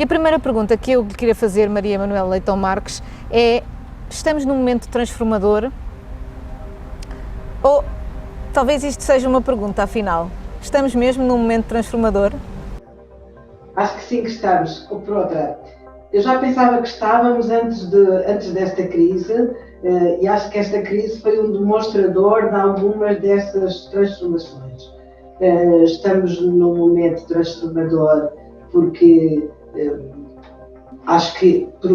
E a primeira pergunta que eu lhe queria fazer, Maria Manuela Leitão Marques, é: estamos num momento transformador? Ou talvez isto seja uma pergunta, afinal, estamos mesmo num momento transformador? Acho que sim que estamos. Ou por outra, eu já pensava que estávamos antes desta crise, e acho que esta crise foi um demonstrador de algumas dessas transformações. Estamos num momento transformador porque acho que, por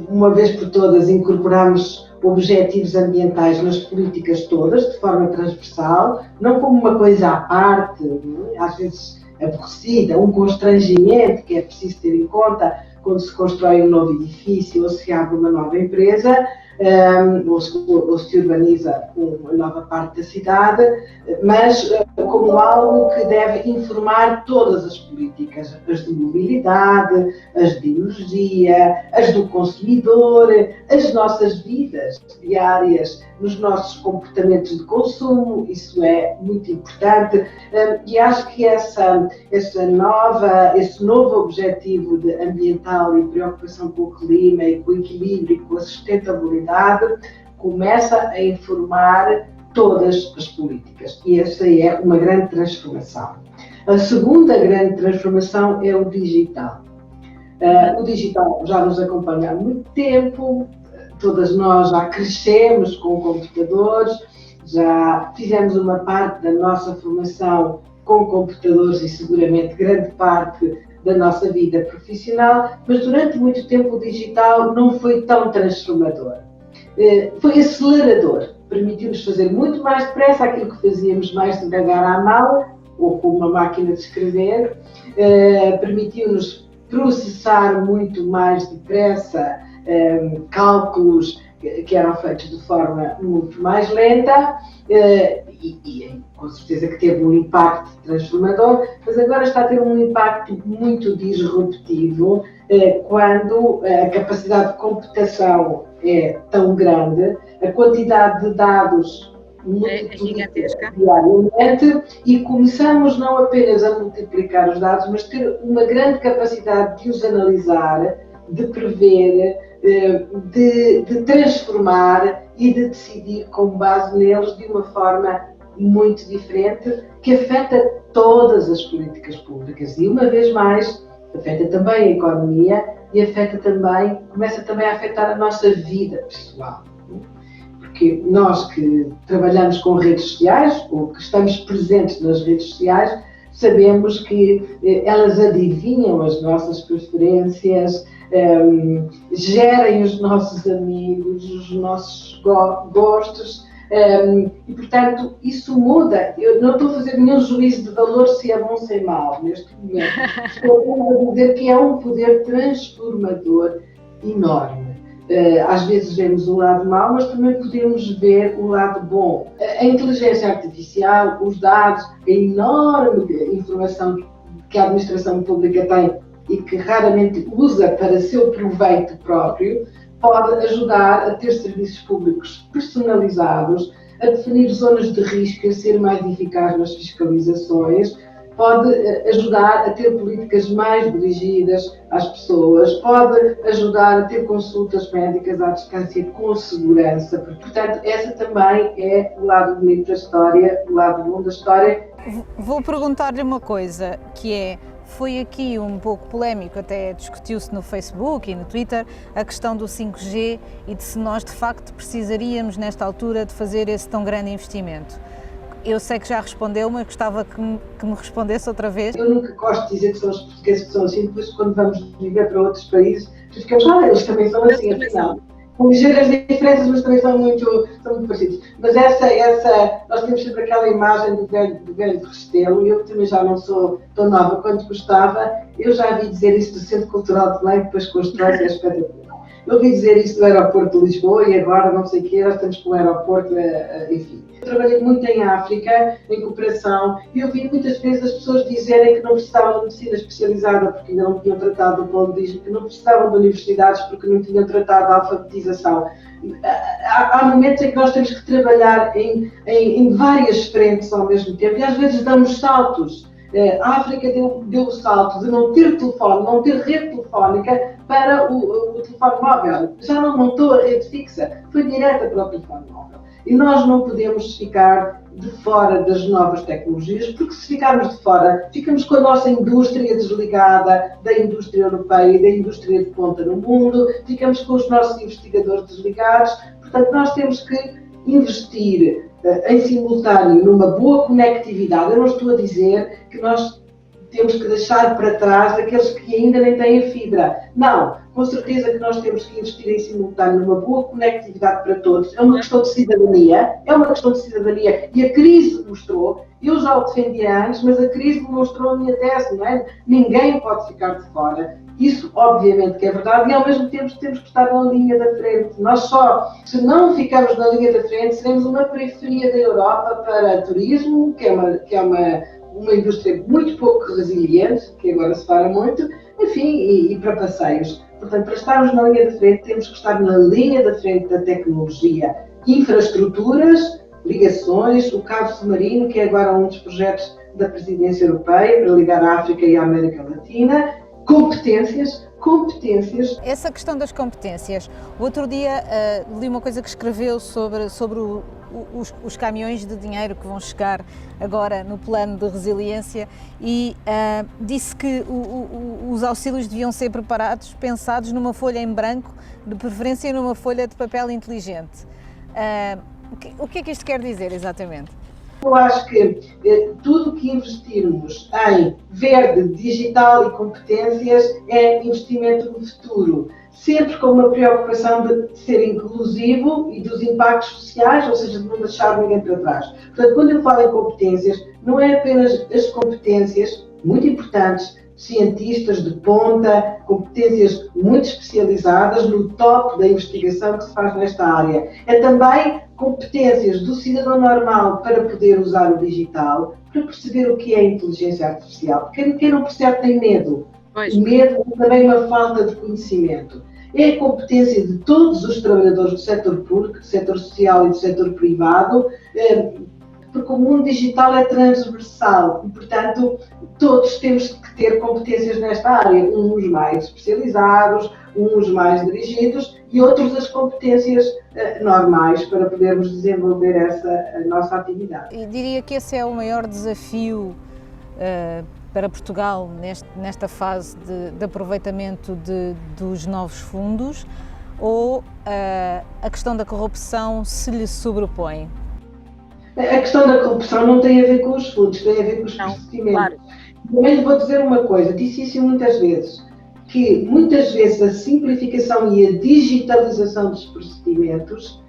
uma vez por todas, incorporamos objetivos ambientais nas políticas todas, de forma transversal, não como uma coisa à parte, às vezes aborrecida, um constrangimento que é preciso ter em conta quando se constrói um novo edifício ou se abre uma nova empresa, ou se urbaniza uma nova parte da cidade, mas como algo que deve informar todas as políticas, as de mobilidade, as de energia, as do consumidor, as nossas vidas diárias, nos nossos comportamentos de consumo. Isso é muito importante, e acho que esse novo objetivo de ambiental e preocupação com o clima e com o equilíbrio e com a sustentabilidade começa a informar todas as políticas, e essa é uma grande transformação. A segunda grande transformação é o digital. O digital já nos acompanha há muito tempo, todas nós já crescemos com computadores, já fizemos uma parte da nossa formação com computadores e seguramente grande parte da nossa vida profissional, mas durante muito tempo o digital não foi tão transformador. Foi acelerador, permitiu-nos fazer muito mais depressa aquilo que fazíamos mais devagar à mão ou com uma máquina de escrever, permitiu-nos processar muito mais depressa cálculos que eram feitos de forma muito mais lenta, e com certeza que teve um impacto transformador, mas agora está a ter um impacto muito disruptivo quando a capacidade de computação é tão grande, a quantidade de dados gigantesca diariamente, e começamos não apenas a multiplicar os dados, mas ter uma grande capacidade de os analisar, de prever, de transformar e de decidir com base neles de uma forma muito diferente, que afeta todas as políticas públicas e, uma vez mais, afeta também a economia e começa também a afetar a nossa vida pessoal. Porque nós que trabalhamos com redes sociais, ou que estamos presentes nas redes sociais, sabemos que elas adivinham as nossas preferências, gerem os nossos amigos, os nossos gostos, e portanto isso muda. Eu não estou a fazer nenhum juízo de valor se é bom ou se é mau neste momento. Estou a dizer que é um poder transformador enorme. Às vezes vemos o lado mau, mas também podemos ver o lado bom. A inteligência artificial, os dados, a enorme informação que a administração pública tem e que raramente usa para seu proveito próprio, pode ajudar a ter serviços públicos personalizados, a definir zonas de risco, a ser mais eficaz nas fiscalizações, pode ajudar a ter políticas mais dirigidas às pessoas, pode ajudar a ter consultas médicas à distância com segurança. Portanto, essa também é o lado bonito da história, o lado bom da história. Vou perguntar-lhe uma coisa, que é: foi aqui um pouco polémico, até discutiu-se no Facebook e no Twitter, a questão do 5G e de se nós de facto precisaríamos nesta altura de fazer esse tão grande investimento. Eu sei que já respondeu, mas gostava que me respondesse outra vez. Eu nunca gosto de dizer que são os portugueses que são assim, depois quando vamos viver para outros países, ficamos, eles também são assim, afinal. Com ligeiras diferenças, mas também são muito parecidos. Mas nós temos sempre aquela imagem do velho de Restelo, e eu também já não sou tão nova quanto gostava. Eu já vi dizer isso do Centro Cultural de Belém, depois constrói-se a espetacular. Eu ouvi dizer isso do aeroporto de Lisboa e agora não sei o que, nós estamos com o aeroporto, enfim. Eu trabalhei muito em África, em cooperação, e ouvi muitas vezes as pessoas dizerem que não precisavam de medicina especializada porque ainda não tinham tratado do paludismo, que não precisavam de universidades porque não tinham tratado a alfabetização. Há momentos em que nós temos que trabalhar em várias frentes ao mesmo tempo, e às vezes damos saltos. A África deu o salto de não ter telefone, não ter rede telefónica para o telefone móvel. Já não montou a rede fixa, foi direta para o telefone móvel. E nós não podemos ficar de fora das novas tecnologias, porque se ficarmos de fora, ficamos com a nossa indústria desligada da indústria europeia e da indústria de ponta no mundo, ficamos com os nossos investigadores desligados. Portanto, nós temos que investir em simultâneo numa boa conectividade. Eu não estou a dizer que nós temos que deixar para trás aqueles que ainda nem têm fibra. Não, com certeza que nós temos que investir em simultâneo numa boa conectividade para todos. É uma questão de cidadania, e a crise mostrou, eu já o defendia antes, mas a crise demonstrou a minha tese, não é? Ninguém pode ficar de fora. Isso, obviamente, que é verdade, e ao mesmo tempo temos que estar na linha da frente. Nós só, se não ficarmos na linha da frente, seremos uma periferia da Europa para turismo, que é uma indústria muito pouco resiliente, que agora se fala muito, enfim, e para passeios. Portanto, para estarmos na linha da frente, temos que estar na linha da frente da tecnologia, infraestruturas, ligações, o cabo submarino, que é agora um dos projetos da Presidência Europeia para ligar a África e a América Latina, competências. Essa questão das competências, o outro dia li uma coisa que escreveu sobre os caminhões de dinheiro que vão chegar agora no plano de resiliência e disse que os auxílios deviam ser pensados numa folha em branco, de preferência numa folha de papel inteligente. O que é que isto quer dizer exatamente? Eu acho que tudo que investirmos em verde, digital e competências é investimento no futuro, sempre com uma preocupação de ser inclusivo e dos impactos sociais, ou seja, de não deixar ninguém para trás. Portanto, quando eu falo em competências, não é apenas as competências, muito importantes, cientistas de ponta, competências muito especializadas no top da investigação que se faz nesta área. É também competências do cidadão normal para poder usar o digital, para perceber o que é inteligência artificial. Porque quem não percebe tem medo. O medo é também uma falta de conhecimento. É a competência de todos os trabalhadores do setor público, do setor social e do setor privado, porque o mundo digital é transversal e, portanto, todos temos que ter competências nesta área, uns mais especializados, uns mais dirigidos e outros as competências normais para podermos desenvolver a nossa atividade. E diria que esse é o maior desafio para Portugal nesta fase de aproveitamento dos novos fundos, ou a questão da corrupção se lhe sobrepõe? A questão da corrupção não tem a ver com os fundos, tem a ver com os procedimentos. Claro. Também lhe vou dizer uma coisa, disse isso muitas vezes, que muitas vezes a simplificação e a digitalização dos procedimentos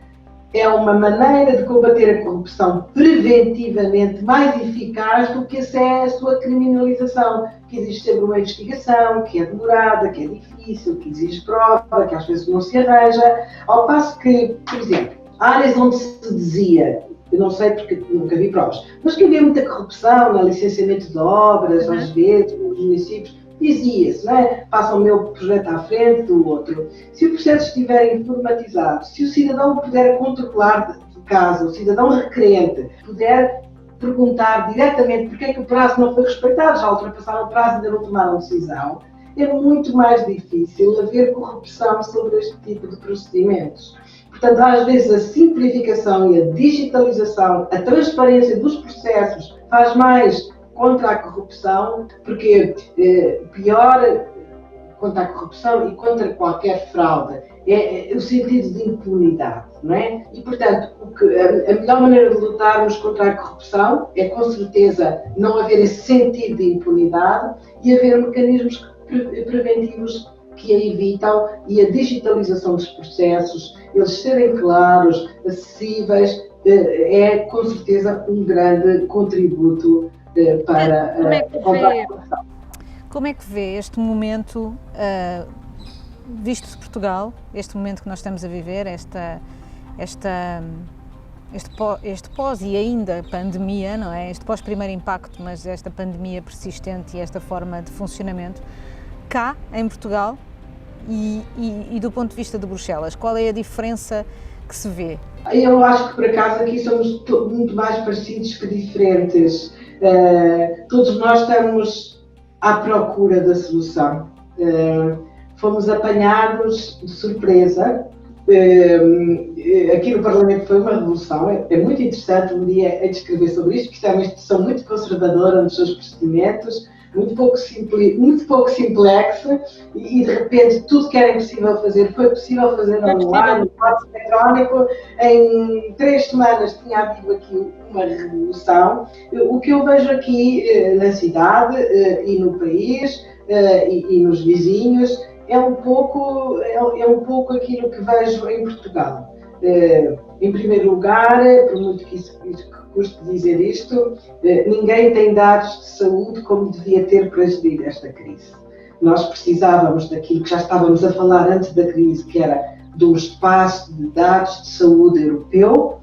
é uma maneira de combater a corrupção preventivamente mais eficaz do que a sua criminalização, que exige sempre uma investigação, que é demorada, que é difícil, que exige prova, que às vezes não se arranja, ao passo que, por exemplo, áreas onde se dizia, eu não sei porque nunca vi provas, mas que havia muita corrupção no licenciamento de obras, às vezes, nos municípios, dizia-se, não é? Passa o meu projeto à frente do outro. Se o processo estiver informatizado, se o cidadão puder controlar de casa, o cidadão requerente puder perguntar diretamente porque é que o prazo não foi respeitado, já ultrapassaram o prazo e ainda não tomaram decisão, é muito mais difícil haver corrupção sobre este tipo de procedimentos. Portanto, às vezes a simplificação e a digitalização, a transparência dos processos faz mais contra a corrupção, porque pior contra a corrupção e contra qualquer fraude é o sentido de impunidade, não é? E, portanto, a melhor maneira de lutarmos contra a corrupção é, com certeza, não haver esse sentido de impunidade e haver mecanismos preventivos que a evitam, e a digitalização dos processos, eles serem claros, acessíveis, é, com certeza, um grande contributo para a corrupção. Como é que vê este momento, visto de Portugal, este momento que nós estamos a viver, este pós e ainda pandemia, não é? Este pós-primeiro impacto, mas esta pandemia persistente e esta forma de funcionamento, cá em Portugal e do ponto de vista de Bruxelas, qual é a diferença que se vê? Eu acho que, por acaso, aqui somos muito mais parecidos que diferentes. Todos nós estamos à procura da solução. Fomos apanhados de surpresa. Aqui no Parlamento foi uma revolução. É muito interessante um dia a descrever sobre isto, porque isto é uma instituição muito conservadora nos seus procedimentos, muito pouco simplexa, e de repente tudo que era impossível fazer foi possível fazer online, no voto eletrónico. Em 3 semanas tinha havido aqui uma revolução. O que eu vejo aqui na cidade e no país e nos vizinhos é um pouco aquilo que vejo em Portugal. Em primeiro lugar, por muito que custe dizer isto, ninguém tem dados de saúde como devia ter para gerir esta crise. Nós precisávamos daquilo que já estávamos a falar antes da crise, que era de um espaço de dados de saúde europeu,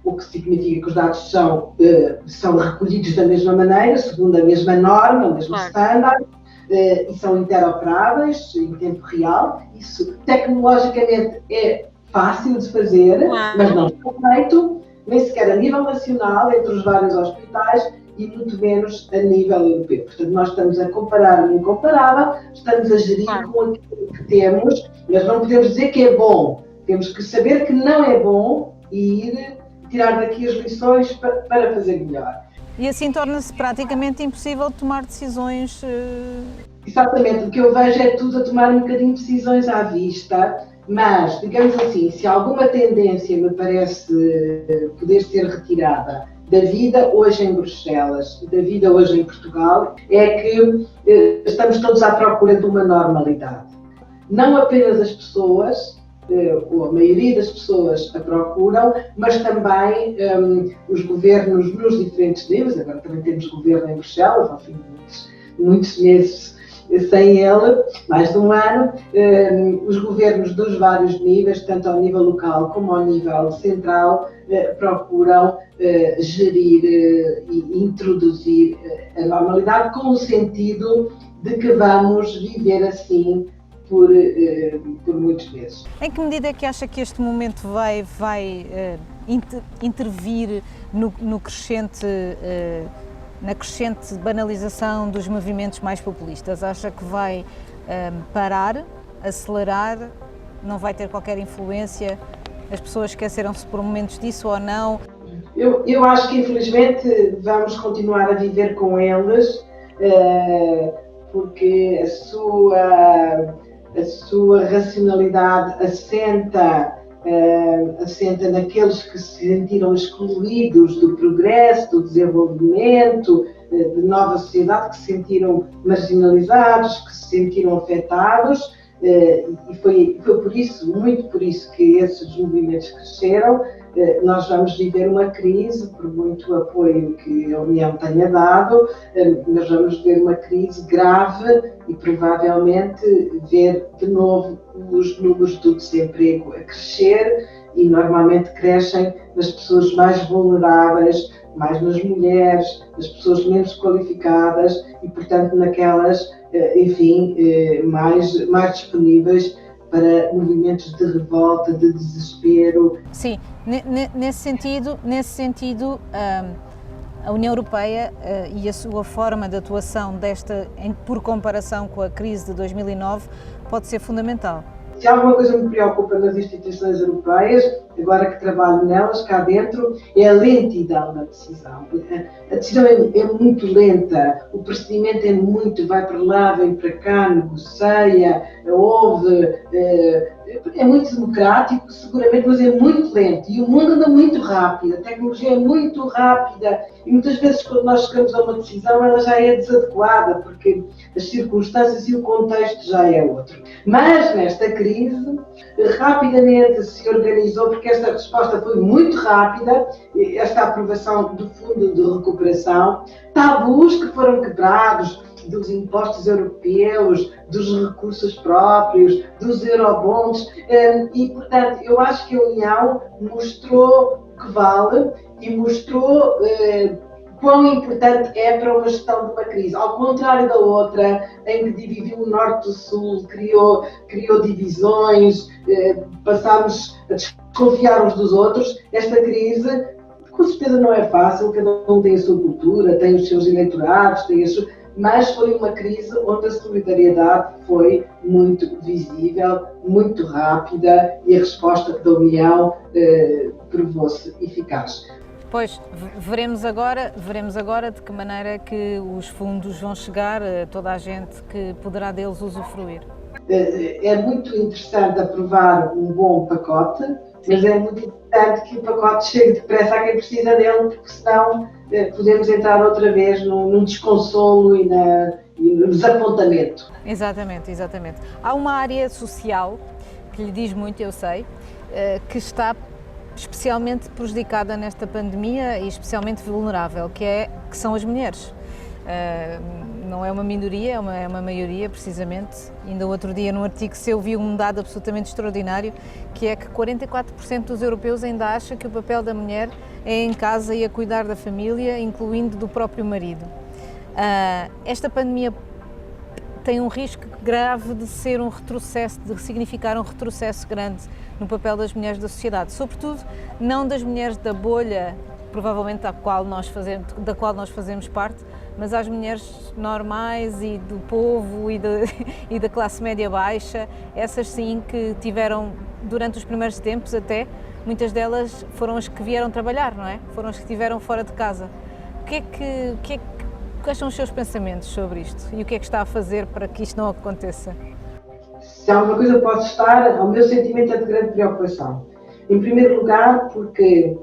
o que significa que os dados são recolhidos da mesma maneira, segundo a mesma norma, o mesmo standard, e são interoperáveis em tempo real. Isso tecnologicamente é fácil de fazer, mas não está feito, nem sequer a nível nacional, entre os vários hospitais, e muito menos a nível europeu. Portanto, nós estamos a comparar o incomparável, estamos a gerir com aquilo que temos, mas não podemos dizer que é bom. Temos que saber que não é bom e ir tirar daqui as lições para fazer melhor. E assim torna-se praticamente impossível tomar decisões... Exatamente, o que eu vejo é tudo a tomar um bocadinho de decisões à vista, mas, digamos assim, se alguma tendência me parece poder ser retirada da vida hoje em Bruxelas, da vida hoje em Portugal, é que estamos todos à procura de uma normalidade. Não apenas as pessoas, ou a maioria das pessoas a procuram, mas também os governos nos diferentes níveis. Agora também temos governo em Bruxelas, ao fim de muitos meses sem ele, mais de um ano. Os governos dos vários níveis, tanto ao nível local como ao nível central, procuram gerir e introduzir a normalidade, com o sentido de que vamos viver assim por muitos meses. Em que medida é que acha que este momento vai intervir na crescente banalização dos movimentos mais populistas? Acha que vai parar, acelerar, não vai ter qualquer influência? As pessoas esqueceram-se por momentos disso ou não? Eu acho que infelizmente vamos continuar a viver com eles, porque a sua racionalidade assenta naqueles que se sentiram excluídos do progresso, do desenvolvimento, de nova sociedade, que se sentiram marginalizados, que se sentiram afetados, e foi por isso, muito por isso, que esses movimentos cresceram. Nós vamos viver uma crise, por muito apoio que a União tenha dado, nós vamos ver uma crise grave e provavelmente ver de novo os números do desemprego a crescer, e normalmente crescem nas pessoas mais vulneráveis, mais nas mulheres, nas pessoas menos qualificadas e, portanto, naquelas, mais disponíveis para movimentos de revolta, de desespero. Sim, nesse sentido, a União Europeia e a sua forma de atuação por comparação com a crise de 2009 pode ser fundamental. Se alguma coisa me preocupa nas instituições europeias, agora que trabalho nelas, cá dentro, é a lentidão da decisão. A decisão é muito lenta, o procedimento vai para lá, vem para cá, negocia, é muito democrático, seguramente, mas é muito lento. E o mundo anda muito rápido, a tecnologia é muito rápida, e muitas vezes quando nós chegamos a uma decisão, ela já é desadequada, porque as circunstâncias e o contexto já é outro. Mas nesta crise, rapidamente se organizou, porque esta resposta foi muito rápida, esta aprovação do Fundo de Recuperação, tabus que foram quebrados, dos impostos europeus, dos recursos próprios, dos eurobonds, e, portanto, eu acho que a União mostrou que vale e mostrou quão importante é para uma gestão de uma crise. Ao contrário da outra, em que dividiu o Norte do Sul, criou divisões, passámos a desconfiar uns dos outros, esta crise Com certeza não é fácil, cada um tem a sua cultura, tem os seus eleitorados, mas foi uma crise onde a solidariedade foi muito visível, muito rápida e a resposta da União provou-se eficaz. Pois, veremos agora de que maneira é que os fundos vão chegar a toda a gente que poderá deles usufruir. É muito interessante aprovar um bom pacote, mas é muito importante que o pacote chegue depressa a quem precisa dele, porque senão podemos entrar outra vez num desconsolo e no desapontamento. Exatamente. Há uma área social que lhe diz muito, eu sei, que está especialmente prejudicada nesta pandemia e especialmente vulnerável, que são as mulheres. Não é uma minoria, é uma maioria, precisamente. Ainda outro dia, num artigo seu, vi um dado absolutamente extraordinário, que é que 44% dos europeus ainda acham que o papel da mulher é em casa e a cuidar da família, incluindo do próprio marido. Esta pandemia tem um risco grave de ser um retrocesso, de significar um retrocesso grande no papel das mulheres da sociedade, sobretudo não das mulheres da bolha, provavelmente da qual nós fazemos parte, mas às mulheres normais e do povo e da classe média baixa, essas sim que tiveram, durante os primeiros tempos até, muitas delas foram as que vieram trabalhar, não é? Foram as que estiveram fora de casa. Quais são os seus pensamentos sobre isto e o que é que está a fazer para que isto não aconteça? Se há alguma coisa que pode estar, o meu sentimento é de grande preocupação. Em primeiro lugar, porque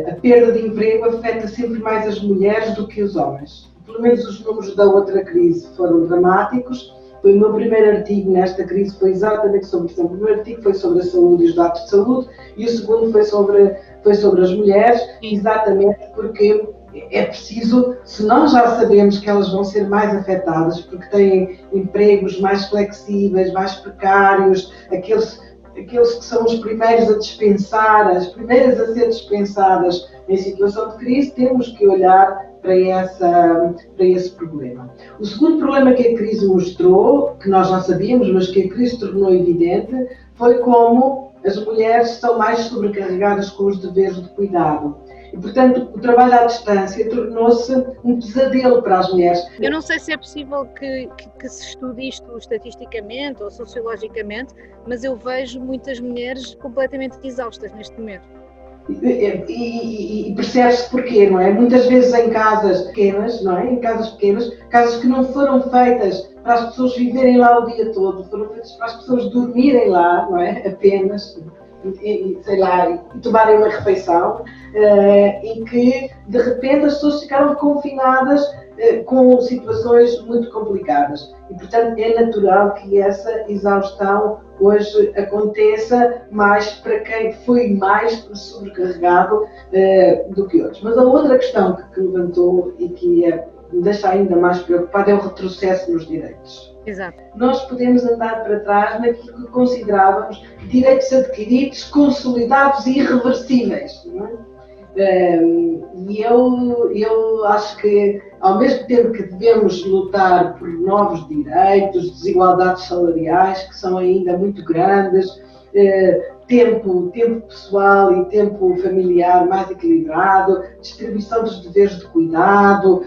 a perda de emprego afeta sempre mais as mulheres do que os homens. Pelo menos os números da outra crise foram dramáticos. Foi o meu primeiro artigo nesta crise, foi exatamente sobre isso. O primeiro artigo foi sobre a saúde e os dados de saúde, e o segundo foi sobre as mulheres, exatamente porque é preciso, se nós já sabemos que elas vão ser mais afetadas, porque têm empregos mais flexíveis, mais precários, aqueles que são os primeiros a dispensar, as primeiras a ser dispensadas em situação de crise, temos que olhar para esse problema. O segundo problema que a crise mostrou, que nós já sabíamos, mas que a crise tornou evidente, foi como as mulheres são mais sobrecarregadas com os deveres de cuidado. E, portanto, o trabalho à distância tornou-se um pesadelo para as mulheres. Eu não sei se é possível que se estude isto estatisticamente ou sociologicamente, mas eu vejo muitas mulheres completamente exaustas neste momento. E percebe-se porquê, não é? Muitas vezes em casas pequenas, não é? Em casas pequenas, casas que não foram feitas para as pessoas viverem lá o dia todo, foram feitas para as pessoas dormirem lá, não é? Apenas, e tomarem uma refeição, e que de repente as pessoas ficaram confinadas com situações muito complicadas. E portanto é natural que essa exaustão hoje aconteça mais para quem foi mais sobrecarregado do que outros. Mas a outra questão que levantou e que me deixa ainda mais preocupado é o retrocesso nos direitos. Exato. Nós podemos andar para trás naquilo que considerávamos direitos adquiridos, consolidados e irreversíveis. Não é? E eu acho que, ao mesmo tempo que devemos lutar por novos direitos, desigualdades salariais, que são ainda muito grandes, tempo pessoal e tempo familiar mais equilibrado, distribuição dos deveres de cuidado,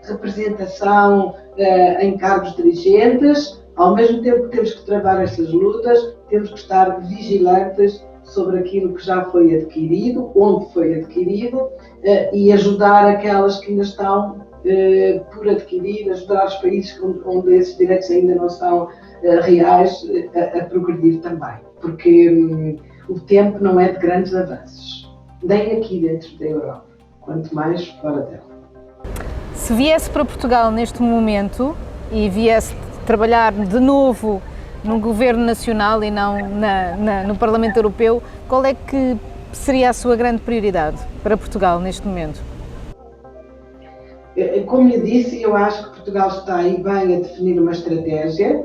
representação em cargos dirigentes, ao mesmo tempo que temos que travar estas lutas, temos que estar vigilantes sobre aquilo que já foi adquirido, onde foi adquirido, e ajudar aquelas que ainda estão por adquirir, ajudar os países onde esses direitos ainda não são reais a progredir também. Porque o tempo não é de grandes avanços, nem aqui dentro da Europa, quanto mais fora dela. Se viesse para Portugal neste momento e viesse trabalhar de novo no Governo Nacional e não no Parlamento Europeu, qual é que seria a sua grande prioridade para Portugal neste momento? Como lhe disse, eu acho que Portugal está aí bem a definir uma estratégia,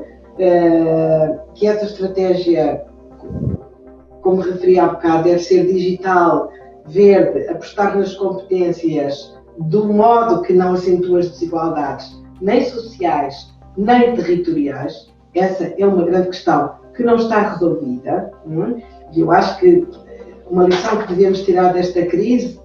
que essa estratégia, como referi há bocado, deve ser digital, verde, apostar nas competências de um modo que não acentua as desigualdades, nem sociais, nem territoriais. Essa é uma grande questão que não está resolvida. E eu acho que uma lição que devemos tirar desta crise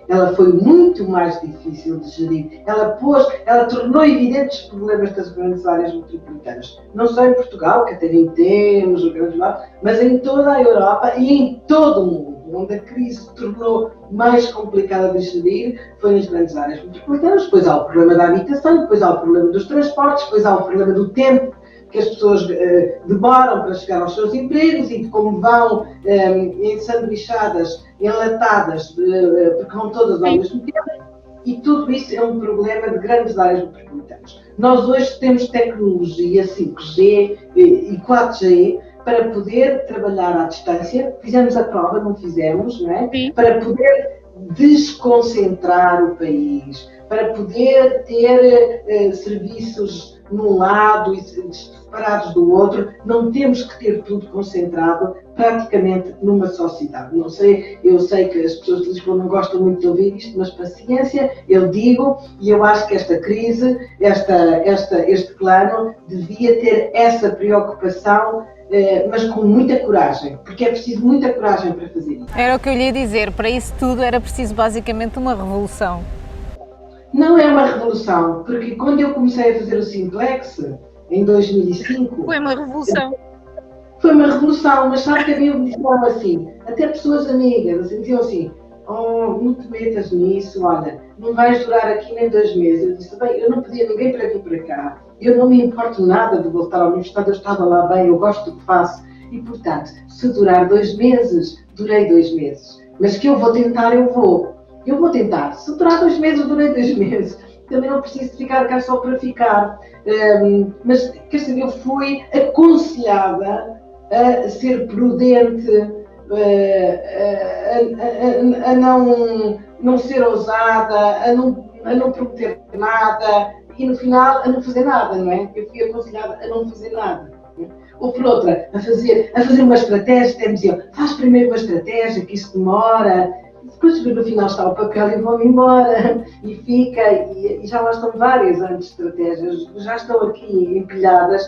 ela foi muito mais difícil de gerir. Ela tornou evidentes os problemas das grandes áreas metropolitanas. Não só em Portugal, que até nem temos o grande mal, mas em toda a Europa e em todo o mundo. Onde a crise se tornou mais complicada de gerir foi nas grandes áreas metropolitanas. Depois há o problema da habitação, depois há o problema dos transportes, depois há o problema do tempo que as pessoas demoram para chegar aos seus empregos e de como vão ensanduichadas, enlatadas, porque vão todas ao mesmo tempo. E tudo isso é um problema de grandes áreas metropolitanas. Nós hoje temos tecnologia 5G e 4G para poder trabalhar à distância. Fizemos a prova, não fizemos, não é? Sim. Para poder desconcentrar o país, para poder ter serviços num lado e separados do outro. Não temos que ter tudo concentrado praticamente numa só cidade. Não sei, eu sei que as pessoas de Lisboa não gostam muito de ouvir isto, mas paciência, eu digo, e eu acho que esta crise, este plano, devia ter essa preocupação, mas com muita coragem, porque é preciso muita coragem para fazer isso. Era o que eu lhe ia dizer, para isso tudo era preciso basicamente uma revolução. Não é uma revolução, porque quando eu comecei a fazer o Simplex, em 2005... Foi uma revolução. Foi uma revolução, mas sabe que havia uma visão assim, até pessoas amigas, diziam assim, não te metas nisso, olha, não vais durar aqui nem 2 meses. Eu disse, bem, eu não pedia ninguém para vir para cá, eu não me importo nada de voltar à universidade, eu estava lá bem, eu gosto do que faço, e portanto, se durar 2 meses, durei 2 meses, mas que eu vou tentar, eu vou tentar, se durar 2 meses, durei 2 meses, também não preciso ficar cá só para ficar, mas quer dizer, eu fui aconselhada a ser prudente, a não ser ousada, a não prometer nada e no final a não fazer nada, não é? Eu fui aconselhada a não fazer nada. Ou por outra, a fazer uma estratégia, até me diziam, faz primeiro uma estratégia, que isso demora, depois no final está o papel e vou-me embora, e fica, e já lá estão várias antes estratégias, já estão aqui empilhadas,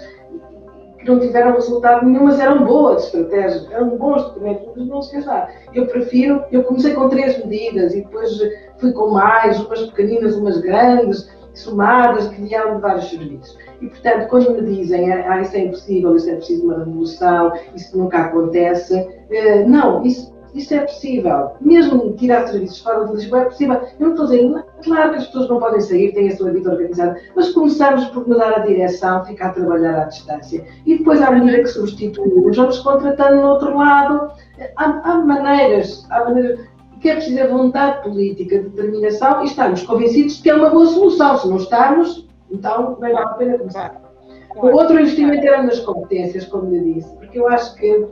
que não tiveram resultado nenhum, mas eram boas estratégias, eram bons documentos, mas não se fez nada. Eu comecei com 3 medidas e depois fui com mais, umas pequeninas, umas grandes, somadas, que vieram de vários serviços. E, portanto, quando me dizem, isso é impossível, isso é preciso uma revolução, isso nunca acontece, não, isso é possível. Mesmo tirar serviços fora de Lisboa é possível. Eu não estou dizendo, claro que as pessoas não podem sair, têm a sua vida organizada, mas começamos por mudar a direção, ficar a trabalhar à distância. E depois, à medida que substituímos, vamos contratando no outro lado. Há maneiras que é preciso vontade política, determinação, e estamos convencidos de que é uma boa solução. Se não estamos, então não vale a pena começar. O outro investimento era nas competências, como lhe disse, porque eu acho que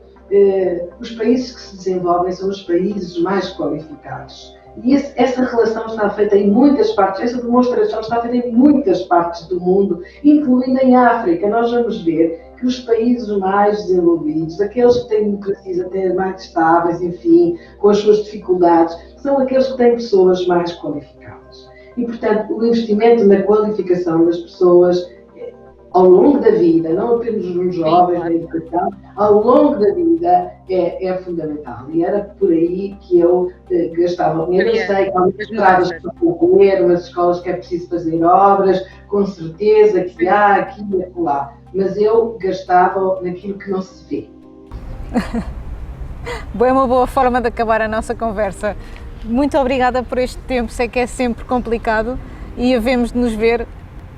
os países que se desenvolvem são os países mais qualificados. E essa relação está feita em muitas partes, essa demonstração está feita em muitas partes do mundo, incluindo em África. Nós vamos ver que os países mais desenvolvidos, aqueles que têm democracias até mais estáveis, enfim, com as suas dificuldades, são aqueles que têm pessoas mais qualificadas. E, portanto, o investimento na qualificação das pessoas ao longo da vida, não apenas nos jovens, na educação, ao longo da vida é fundamental. E era por aí que eu gastava dinheiro. Eu sei que há umas estradas para correr, umas escolas que é preciso fazer obras, com certeza que há aqui e acolá. Mas eu gastava naquilo que não se vê. É uma boa forma de acabar a nossa conversa. Muito obrigada por este tempo, sei que é sempre complicado e havemos de nos ver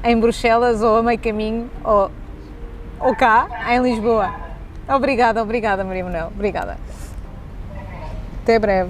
em Bruxelas ou a meio caminho ou cá, em Lisboa. Obrigada, Maria Manuel. Obrigada. Até breve.